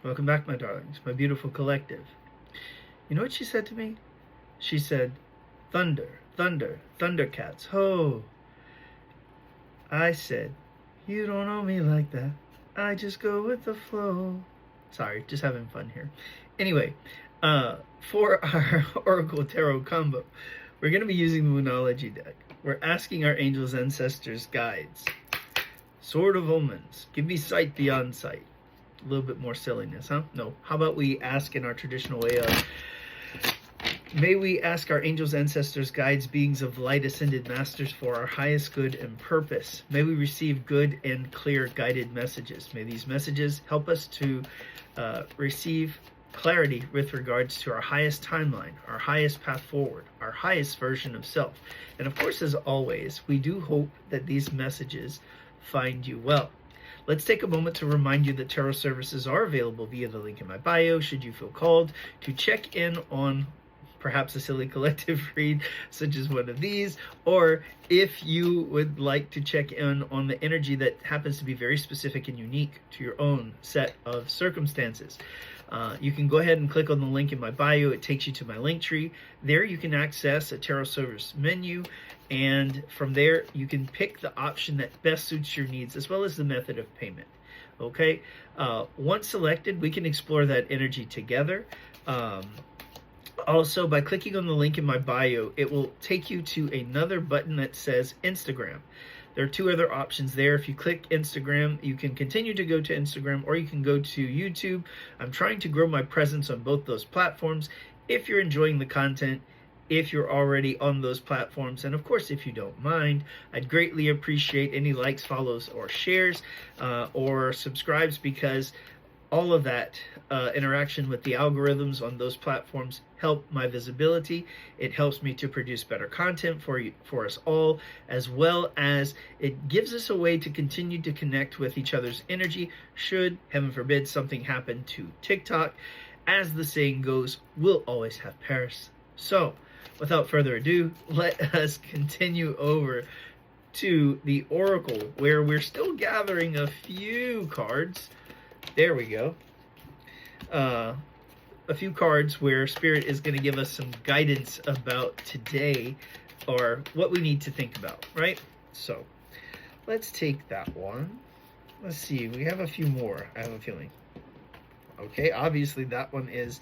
Welcome back, my darlings, my beautiful collective. You know what she said to me? She said, thunder, thunder, thundercats, ho. I said, you don't know me like that. I just go with the flow. Sorry, just having fun here. Anyway, for our Oracle Tarot combo, we're going to be using the Moonology deck. We're asking our angels, ancestors, guides. Sword of Omens, give me sight beyond sight. A little bit more silliness, huh? No. How about we ask in our traditional way of, may we ask our angels, ancestors, guides, beings of light, ascended masters for our highest good and purpose. May we receive good and clear guided messages. May these messages help us to receive clarity with regards to our highest timeline, our highest path forward, our highest version of self. And of course, as always, we do hope that these messages find you well. Let's take a moment to remind you that tarot services are available via the link in my bio, should you feel called to check in on perhaps a silly collective read, such as one of these, or if you would like to check in on the energy that happens to be very specific and unique to your own set of circumstances. You can go ahead and click on the link in my bio. It takes you to my link tree. There you can access a tarot service menu, and from there you can pick the option that best suits your needs, as well as the method of payment. Okay, once selected, we can explore that energy together. Also, by clicking on the link in my bio, it will take you to another button that says Instagram. There are two other options there. If you click Instagram, you can continue to go to Instagram, or you can go to YouTube. I'm trying to grow my presence on both those platforms. If you're enjoying the content, if you're already on those platforms, and of course, if you don't mind, I'd greatly appreciate any likes, follows, or shares, or subscribes, because all of that interaction with the algorithms on those platforms help my visibility. It helps me to produce better content for us all, as well as it gives us a way to continue to connect with each other's energy should, heaven forbid, something happen to TikTok. As the saying goes, we'll always have Paris. So, without further ado, let us continue over to the Oracle, where we're still gathering a few cards. There we go. A few cards where Spirit is going to give us some guidance about today, or what we need to think about, right? So let's take that one. Let's see. We have a few more, I have a feeling. Okay, obviously that one is,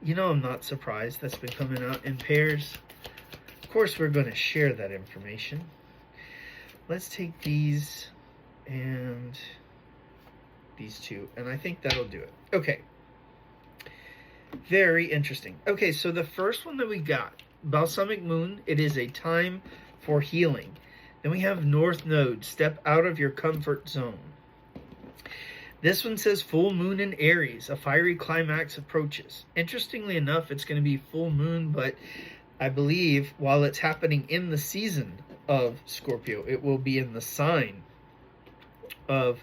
I'm not surprised. That's been coming out in pairs. Of course, we're going to share that information. Let's take these and these two, and I think that'll do it. Okay, very interesting. Okay, so the first one that we got, Balsamic Moon, it is a time for healing. Then we have North Node, step out of your comfort zone. This one says full moon in Aries, a fiery climax approaches. Interestingly enough, it's going to be full moon, but I believe while it's happening in the season of Scorpio, it will be in the sign of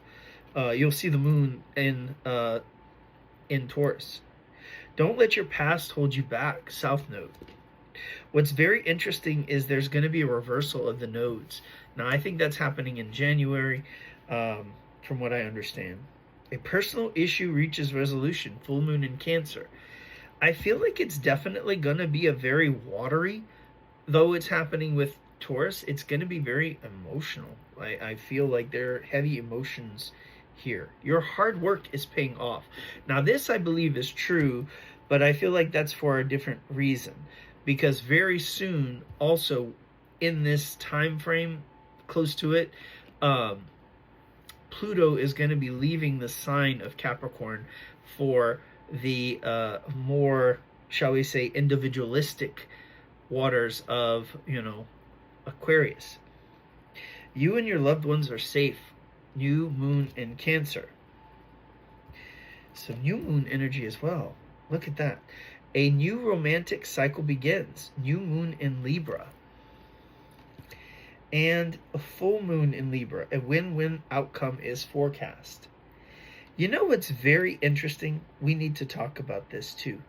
you'll see the moon in Taurus. Don't let your past hold you back, South Node. What's very interesting is there's going to be a reversal of the nodes. Now, I think that's happening in January, from what I understand. A personal issue reaches resolution, full moon in Cancer. I feel like it's definitely going to be a very watery, though it's happening with Taurus, it's going to be very emotional. I feel like there are heavy emotions here. Your hard work is paying off. Now, this I believe is true, but I feel like that's for a different reason, because very soon, also in this time frame, close to it, Pluto is going to be leaving the sign of Capricorn for the more, shall we say, individualistic waters of, Aquarius. You and your loved ones are safe. New moon in Cancer. Some new moon energy as well. Look at that. A new romantic cycle begins. New moon in Libra. And a full moon in Libra. A win-win outcome is forecast. You know what's very interesting? We need to talk about this too.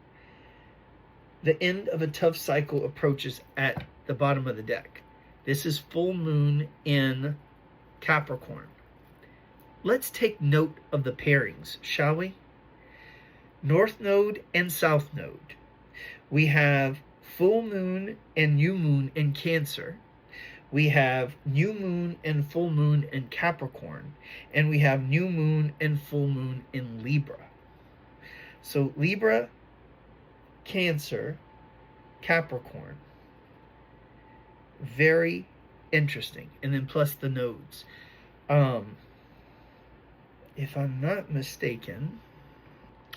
The end of a tough cycle approaches at the bottom of the deck. This is full moon in Capricorn. Let's take note of the pairings, shall we? North Node and South Node. We have full moon and new moon in Cancer. We have new moon and full moon in Capricorn. And we have new moon and full moon in Libra. So Libra, Cancer, Capricorn. Very interesting. And then plus the nodes. If I'm not mistaken.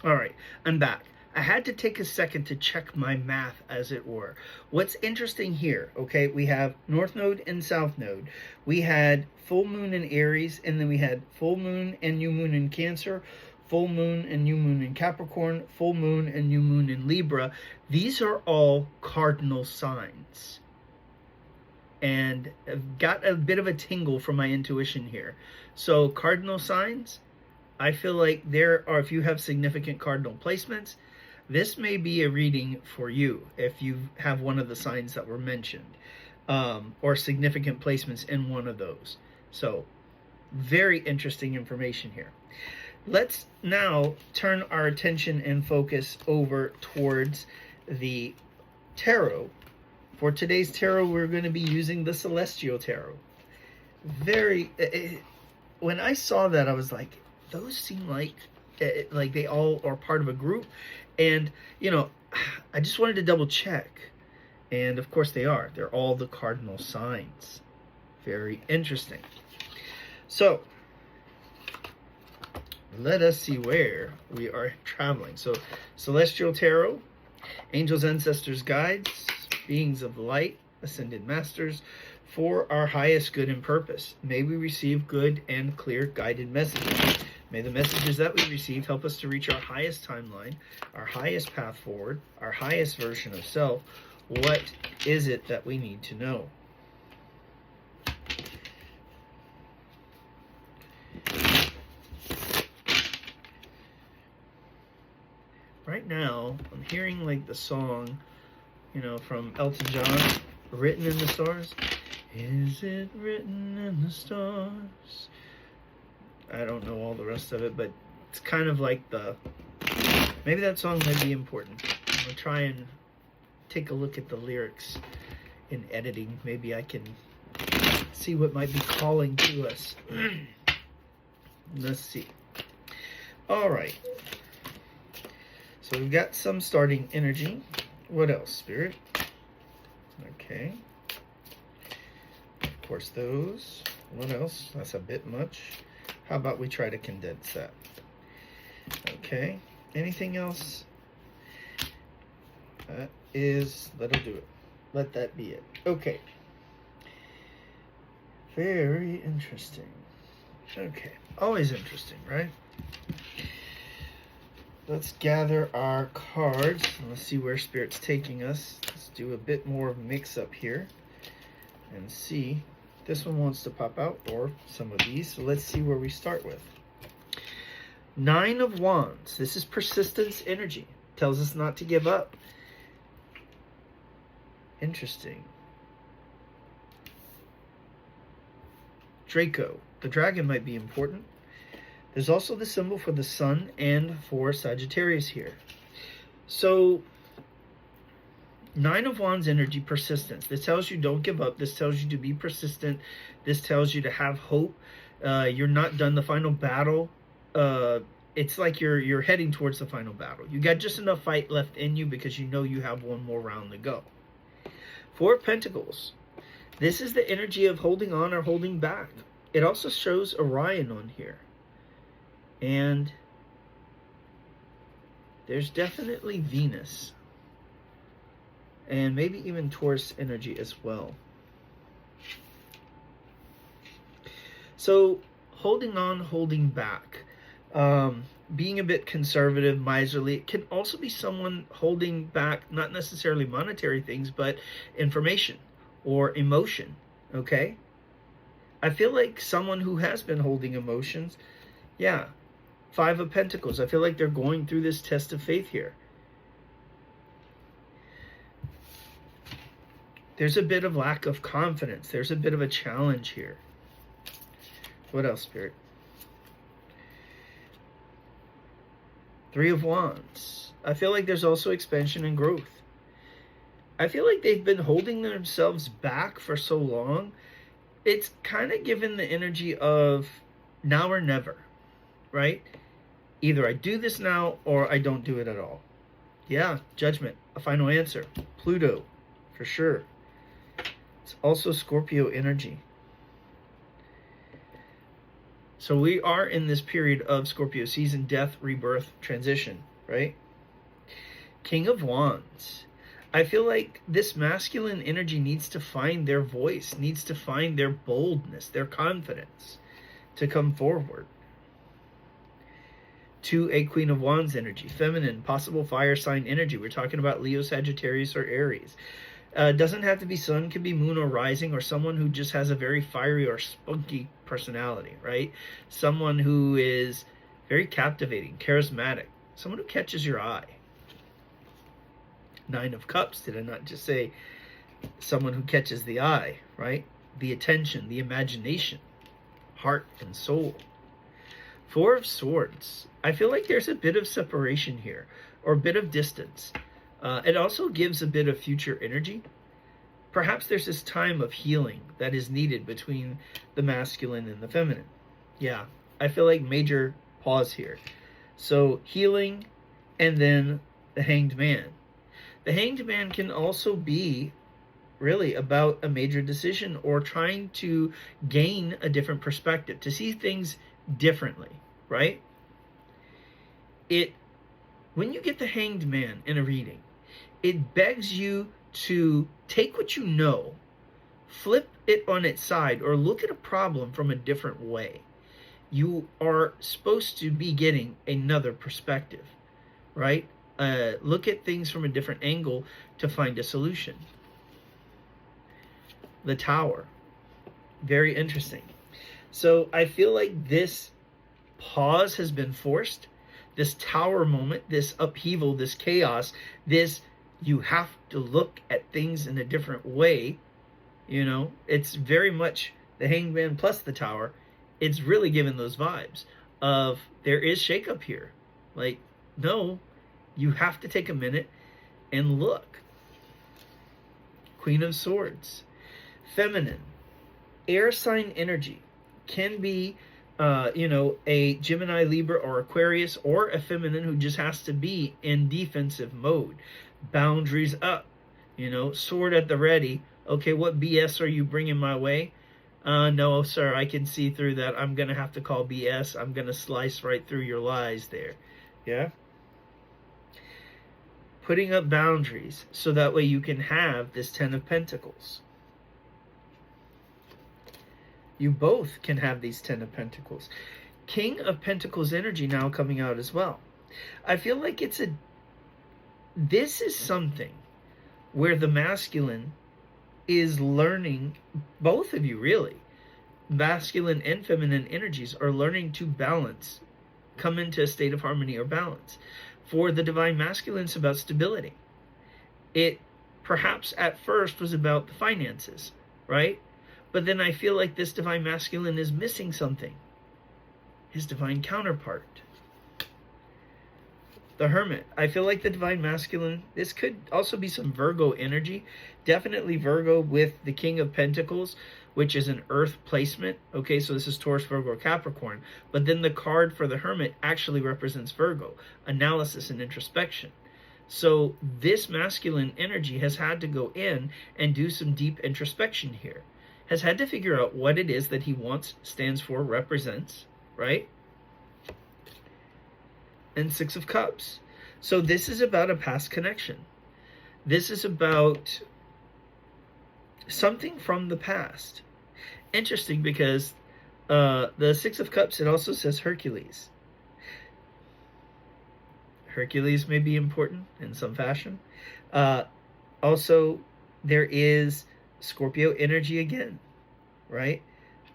All right, I'm back. I had to take a second to check my math, as it were. What's interesting here, okay, we have North Node and South Node. We had full moon in Aries, and then we had full moon and new moon in Cancer, full moon and new moon in Capricorn, full moon and new moon in Libra. These are all cardinal signs. And I've got a bit of a tingle from my intuition here. So cardinal signs, I feel like there are, if you have significant cardinal placements, this may be a reading for you if you have one of the signs that were mentioned, or significant placements in one of those. So very interesting information here. Let's now turn our attention and focus over towards the tarot. For today's tarot, we're going to be using the Celestial Tarot. When I saw that, I was like, those seem like they all are part of a group. And, you know, I just wanted to double check. And, of course, they are. They're all the cardinal signs. Very interesting. So, let us see where we are traveling. So, Celestial Tarot, Angels, Ancestors, Guides, Beings of Light, Ascended Masters, for our highest good and purpose. May we receive good and clear guided messages. May the messages that we receive help us to reach our highest timeline, our highest path forward, our highest version of self. What is it that we need to know? Right now, I'm hearing like the song, you know, from Elton John, Written in the Stars. Is it written in the stars? I don't know all the rest of it, but it's kind of like maybe that song might be important. I'm going to try and take a look at the lyrics in editing. Maybe I can see what might be calling to us. Let's see. All right. So we've got some starting energy. What else, Spirit? Okay. Of course, those. What else? That's a bit much. How about we try to condense that? Okay. Anything else? That'll do it. Let that be it. Okay. Very interesting. Okay. Always interesting, right? Let's gather our cards. Let's see where Spirit's taking us. Let's do a bit more mix up here and see. This one wants to pop out, or some of these. So let's see where we start with. 9 of Wands. This is persistence energy. Tells us not to give up. Interesting. Draco. The dragon might be important. There's also the symbol for the sun and for Sagittarius here. So, 9 of Wands energy, persistence. This tells you don't give up. This tells you to be persistent. This tells you to have hope. You're not done the final battle. It's like you're heading towards the final battle. You got just enough fight left in you because you know you have one more round to go. 4 of Pentacles. This is the energy of holding on or holding back. It also shows Orion on here. And there's definitely Venus. And maybe even Taurus energy as well. So, holding on, holding back. Being a bit conservative, miserly. It can also be someone holding back, not necessarily monetary things, but information or emotion. Okay? I feel like someone who has been holding emotions, yeah. 5 of Pentacles. I feel like they're going through this test of faith here. There's a bit of lack of confidence. There's a bit of a challenge here. What else, Spirit? Three of Wands. I feel like there's also expansion and growth. I feel like they've been holding themselves back for so long. It's kind of given the energy of now or never, right? Either I do this now or I don't do it at all. Yeah, Judgment, a final answer. Pluto, for sure. It's also Scorpio energy. So we are in this period of Scorpio season, death, rebirth, transition, right? King of Wands. I feel like this masculine energy needs to find their voice, needs to find their boldness, their confidence to come forward. To a Queen of Wands energy, feminine, possible fire sign energy. We're talking about Leo, Sagittarius, or Aries. Doesn't have to be sun, could be moon or rising, or someone who just has a very fiery or spunky personality, right? Someone who is very captivating, charismatic, someone who catches your eye. Nine of Cups, did I not just say someone who catches the eye, right? The attention, the imagination, heart and soul. Four of Swords. I feel like there's a bit of separation here, or a bit of distance. It also gives a bit of future energy. Perhaps there's this time of healing that is needed between the masculine and the feminine. Yeah, I feel like major pause here. So healing, and then the Hanged Man. The Hanged Man can also be really about a major decision or trying to gain a different perspective, to see things differently, right? When you get the Hanged Man in a reading, it begs you to take what you know, flip it on its side, or look at a problem from a different way. You are supposed to be getting another perspective, right? Look at things from a different angle to find a solution. The Tower. Very interesting. So I feel like this pause has been forced. This Tower moment, this upheaval, this chaos, this you have to look at things in a different way. You know, it's very much the Hanged Man plus the Tower. It's really given those vibes of there is shakeup here. Like, no, you have to take a minute and look. Queen of Swords. Feminine. Air sign energy can be, a Gemini, Libra, or Aquarius, or a feminine who just has to be in defensive mode. Boundaries up, sword at the ready. Okay, what BS are you bringing my way? No, sir, I can see through that. I'm going to have to call BS. I'm going to slice right through your lies there. Yeah? Putting up boundaries so that way you can have this Ten of Pentacles. You both can have these Ten of Pentacles. King of Pentacles energy now coming out as well. I feel like this is something where the masculine is learning, both of you really, masculine and feminine energies are learning to balance, come into a state of harmony or balance. For the divine masculine, it's about stability. It perhaps at first was about the finances, right? But then I feel like this divine masculine is missing something. His divine counterpart. The Hermit. I feel like the divine masculine, this could also be some Virgo energy. Definitely Virgo with the King of Pentacles, which is an earth placement. Okay, so this is Taurus, Virgo, or Capricorn. But then the card for the Hermit actually represents Virgo, analysis and introspection. So this masculine energy has had to go in and do some deep introspection here. Has had to figure out what it is that he wants, stands for, represents, right? And Six of Cups. So this is about a past connection. This is about something from the past. Interesting because the Six of Cups, it also says Hercules. Hercules may be important in some fashion. Also, there is Scorpio energy again, right?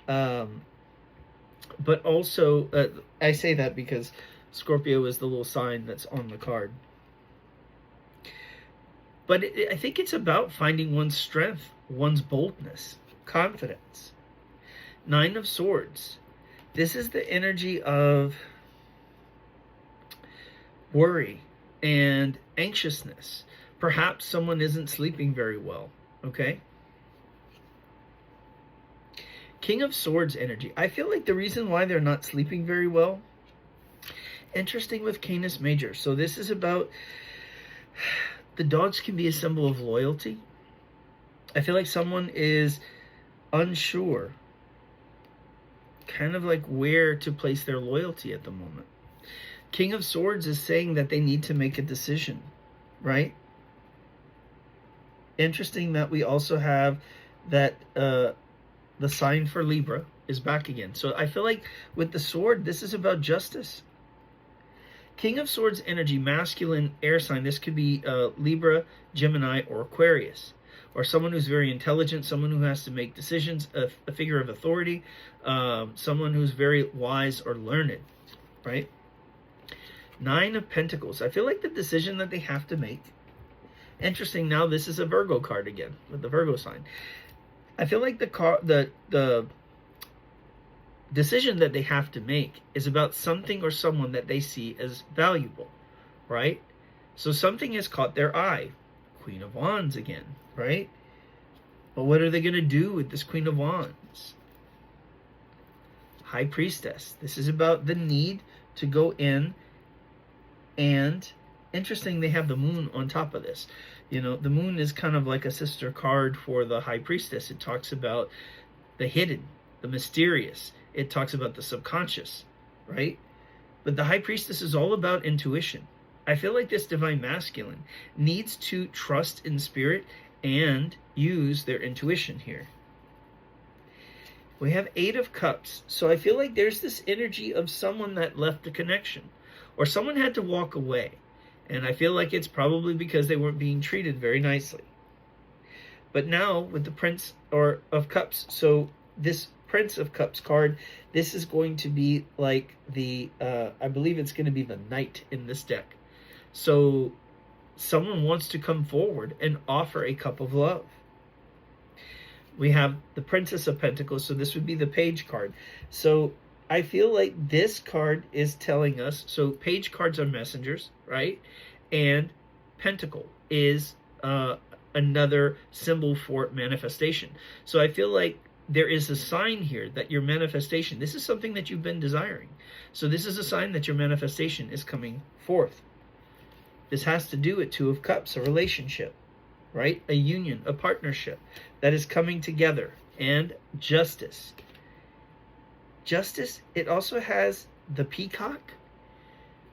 But also, I say that because Scorpio is the little sign that's on the card. But I think it's about finding one's strength, one's boldness, confidence. Nine of Swords. This is the energy of worry and anxiousness. Perhaps someone isn't sleeping very well, okay? King of Swords energy. I feel like the reason why they're not sleeping very well, interesting with Canis Major. So this is about, the dogs can be a symbol of loyalty. I feel like someone is unsure, kind of like where to place their loyalty at the moment. King of Swords is saying that they need to make a decision, right? Interesting that we also have that the sign for Libra is back again. So I feel like with the sword, this is about justice. King of Swords energy, masculine air sign. This could be Libra, Gemini, or Aquarius. Or someone who's very intelligent, someone who has to make decisions, a figure of authority, someone who's very wise or learned, right? Nine of Pentacles. I feel like the decision that they have to make. Interesting, now this is a Virgo card again, with the Virgo sign. I feel like the decision that they have to make is about something or someone that they see as valuable, right? So something has caught their eye. Queen of Wands again, right? But what are they going to do with this Queen of Wands? High Priestess. This is about the need to go in, and interesting, they have the Moon on top of this. You know, the Moon is kind of like a sister card for the High Priestess. It talks about the hidden, the mysterious. It talks about the subconscious, right? But the High Priestess is all about intuition. I feel like this Divine Masculine needs to trust in spirit and use their intuition here. We have Eight of Cups. So I feel like there's this energy of someone that left the connection, or someone had to walk away. And I feel like it's probably because they weren't being treated very nicely. But now with the Prince of Cups, so this Prince of Cups card, this is going to be like the, I believe it's going to be the Knight in this deck. So someone wants to come forward and offer a cup of love. We have the Princess of Pentacles, so this would be the Page card. So I feel like this card is telling us, so Page cards are messengers, right? And Pentacle is another symbol for manifestation. So I feel like there is a sign here that your manifestation, this is something that you've been desiring. So this is a sign that your manifestation is coming forth. This has to do with Two of Cups, a relationship, right? A union, a partnership that is coming together. And Justice. Justice, it also has the Peacock.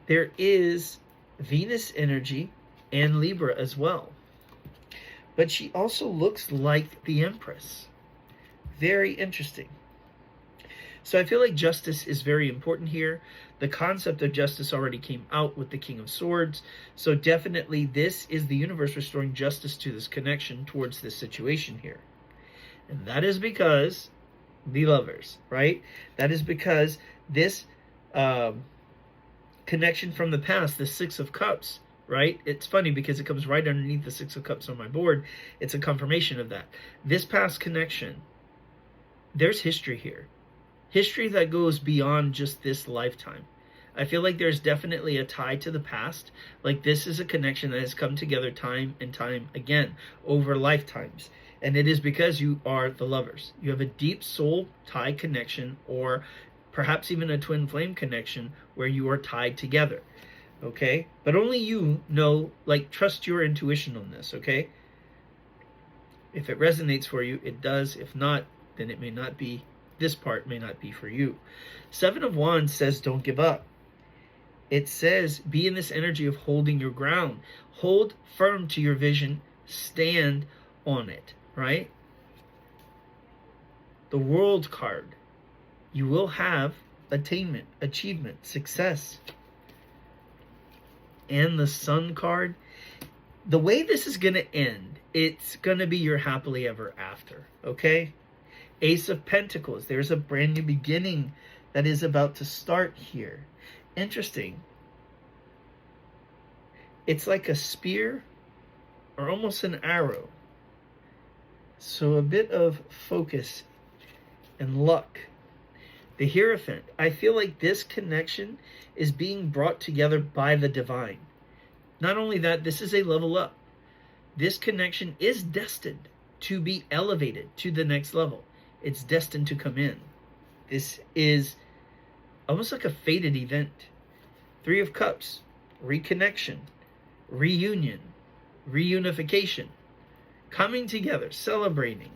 There is Venus energy and Libra as well. But she also looks like the Empress. Very interesting. So I feel like justice is very important here. The concept of justice already came out with the King of Swords. So definitely this is the universe restoring justice to this connection towards this situation here. And that is because the Lovers, right? That is because this connection from the past, the Six of Cups, right? It's funny because it comes right underneath the Six of Cups on my board. It's a confirmation of that. This past connection, there's history here. History that goes beyond just this lifetime. I feel like there's definitely a tie to the past. Like this is a connection that has come together time and time again over lifetimes. And it is because you are the Lovers. You have a deep soul tie connection, or perhaps even a twin flame connection where you are tied together. Okay? But only you know, like, trust your intuition on this, okay? If it resonates for you, it does. If not, then it may not be. This part may not be for you. Seven of Wands says don't give up. It says be in this energy of holding your ground. Hold firm to your vision. Stand on it, right? The World card. You will have attainment, achievement, success. And the Sun card. The way this is going to end, it's going to be your happily ever after, okay? Ace of Pentacles. There's a brand new beginning that is about to start here. Interesting. It's like a spear or almost an arrow. So a bit of focus and luck. The Hierophant. I feel like this connection is being brought together by the divine. Not only that, this is a level up. This connection is destined to be elevated to the next level. It's destined to come in. This is almost like a fated event. Three of Cups, reconnection, reunion, reunification, coming together, celebrating.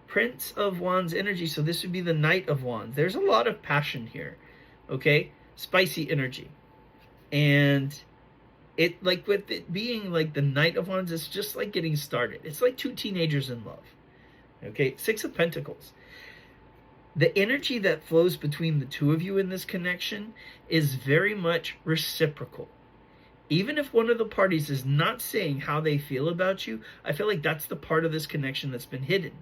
Prince of Wands energy, so this would be the Knight of Wands. There's a lot of passion here, okay? Spicy energy. And it, like with it being like the Knight of Wands, it's just like getting started. It's like two teenagers in love, okay? Six of Pentacles. The energy that flows between the two of you in this connection is very much reciprocal. Even if one of the parties is not saying how they feel about you, I feel like that's the part of this connection that's been hidden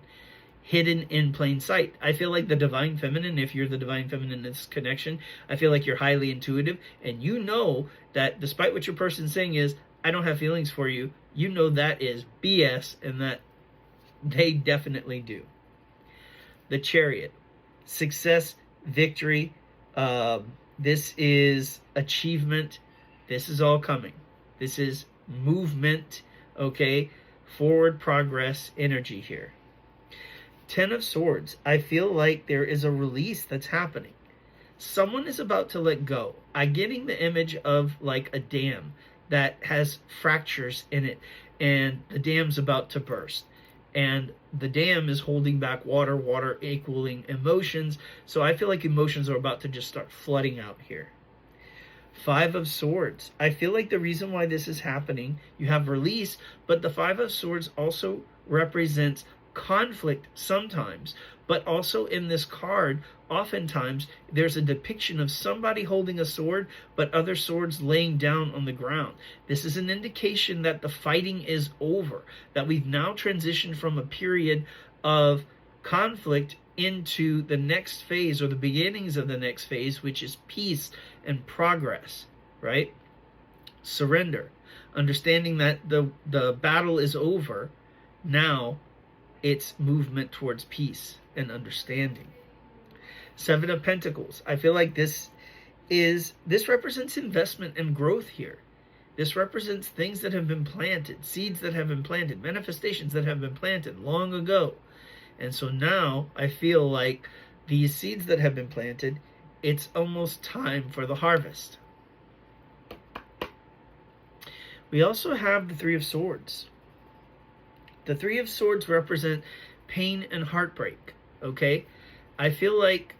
in plain sight. I feel like the Divine Feminine, if you're the Divine Feminine in this connection, I feel like you're highly intuitive, and you know that despite what your person's saying is, I don't have feelings for you, you know that is BS, and that they definitely do. The Chariot. Success, victory, this is achievement, this is all coming. This is movement, okay? Forward progress energy here. Ten of Swords. I feel like there is a release that's happening. Someone is about to let go. I'm getting the image of like a dam that has fractures in it, and the dam's about to burst. And the dam is holding back water, water equaling emotions. So I feel like emotions are about to just start flooding out here. Five of Swords. I feel like the reason why this is happening, you have release, but the Five of Swords also represents conflict sometimes, but also in this card, oftentimes there's a depiction of somebody holding a sword, but other swords laying down on the ground. This is an indication that the fighting is over, that we've now transitioned from a period of conflict into the next phase, or the beginnings of the next phase, which is peace and progress, right? Surrender. Understanding that the battle is over, now it's movement towards peace and understanding. Seven of Pentacles. I feel like this represents investment and growth here. This represents things that have been planted, seeds that have been planted, manifestations that have been planted long ago. And so now I feel like these seeds that have been planted, it's almost time for the harvest. We also have the Three of Swords. The Three of Swords represent pain and heartbreak, okay? I feel like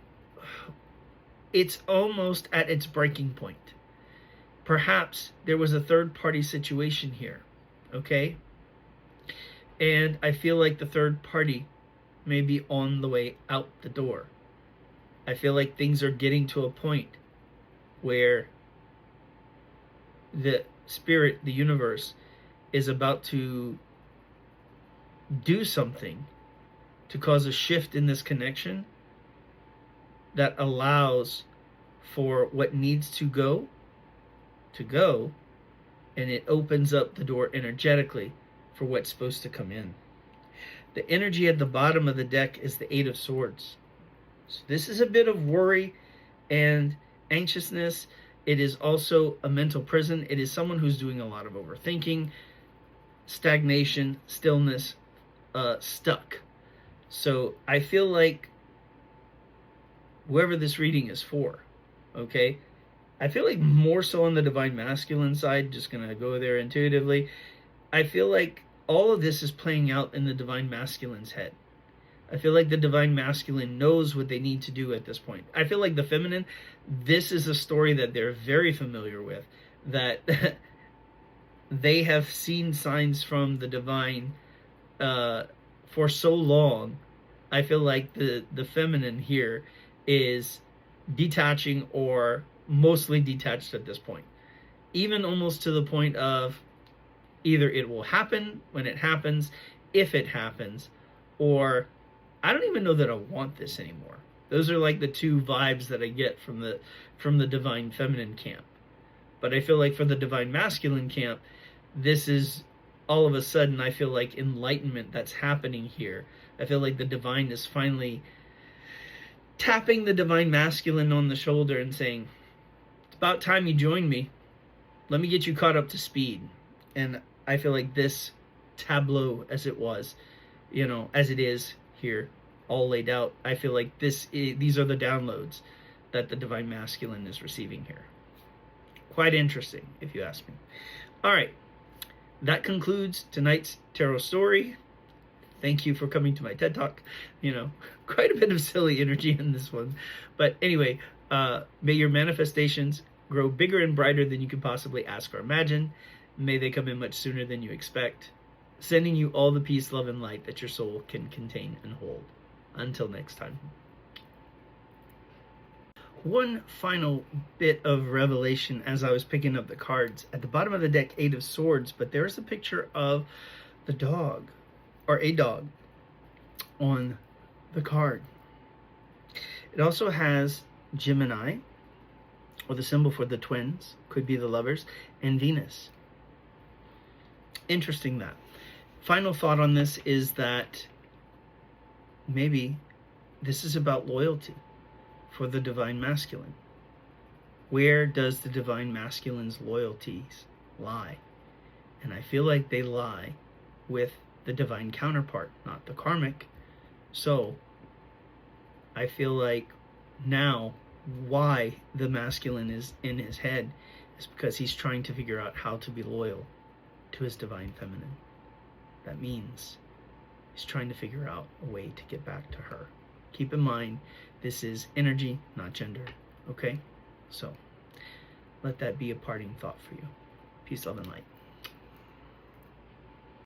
it's almost at its breaking point. Perhaps there was a third-party situation here, okay? And I feel like the third party may be on the way out the door. I feel like things are getting to a point where the spirit, the universe, is about to do something to cause a shift in this connection that allows for what needs to go, and it opens up the door energetically for what's supposed to come in. The energy at the bottom of the deck is the Eight of Swords. So this is a bit of worry and anxiousness. It is also a mental prison. It is someone who's doing a lot of overthinking, stagnation, stillness, stuck. So I feel like whoever this reading is for, okay, I feel like more so on the Divine Masculine side, just gonna go there intuitively, I feel like all of this is playing out in the Divine Masculine's head. I feel like the Divine Masculine knows what they need to do at this point. I feel like the Feminine, this is a story that they're very familiar with, that they have seen signs from the Divine for so long. I feel like the Feminine here is detaching, or mostly detached at this point. Even almost to the point of either it will happen when it happens, if it happens, or I don't even know that I want this anymore. Those are like the two vibes that I get from the Divine Feminine camp. But I feel like for the Divine Masculine camp, this is all of a sudden, I feel like enlightenment that's happening here. I feel like the Divine is finally tapping the divine masculine on the shoulder and saying, it's about time you join me. Let me get you caught up to speed. And I feel like this tableau, as it was, as it is here, all laid out, I feel like these are the downloads that the divine masculine is receiving here. Quite interesting, if you ask me. All right, that concludes tonight's tarot story. Thank you for coming to my TED Talk. Quite a bit of silly energy in this one. But anyway, may your manifestations grow bigger and brighter than you can possibly ask or imagine. May they come in much sooner than you expect. Sending you all the peace, love, and light that your soul can contain and hold. Until next time. One final bit of revelation as I was picking up the cards. At the bottom of the deck, 8 of Swords, but there's a picture of the dog, or a dog, on the card. It also has Gemini, or the symbol for the twins, could be the lovers, and Venus. Interesting that. Final thought on this is that maybe this is about loyalty for the divine masculine. Where does the divine masculine's loyalties lie? And I feel like they lie with the divine counterpart, not the karmic. So I feel like now why the masculine is in his head is because he's trying to figure out how to be loyal to his divine feminine. That means he's trying to figure out a way to get back to her. Keep in mind, this is energy, not gender. Okay? So let that be a parting thought for you. Peace, love, and light.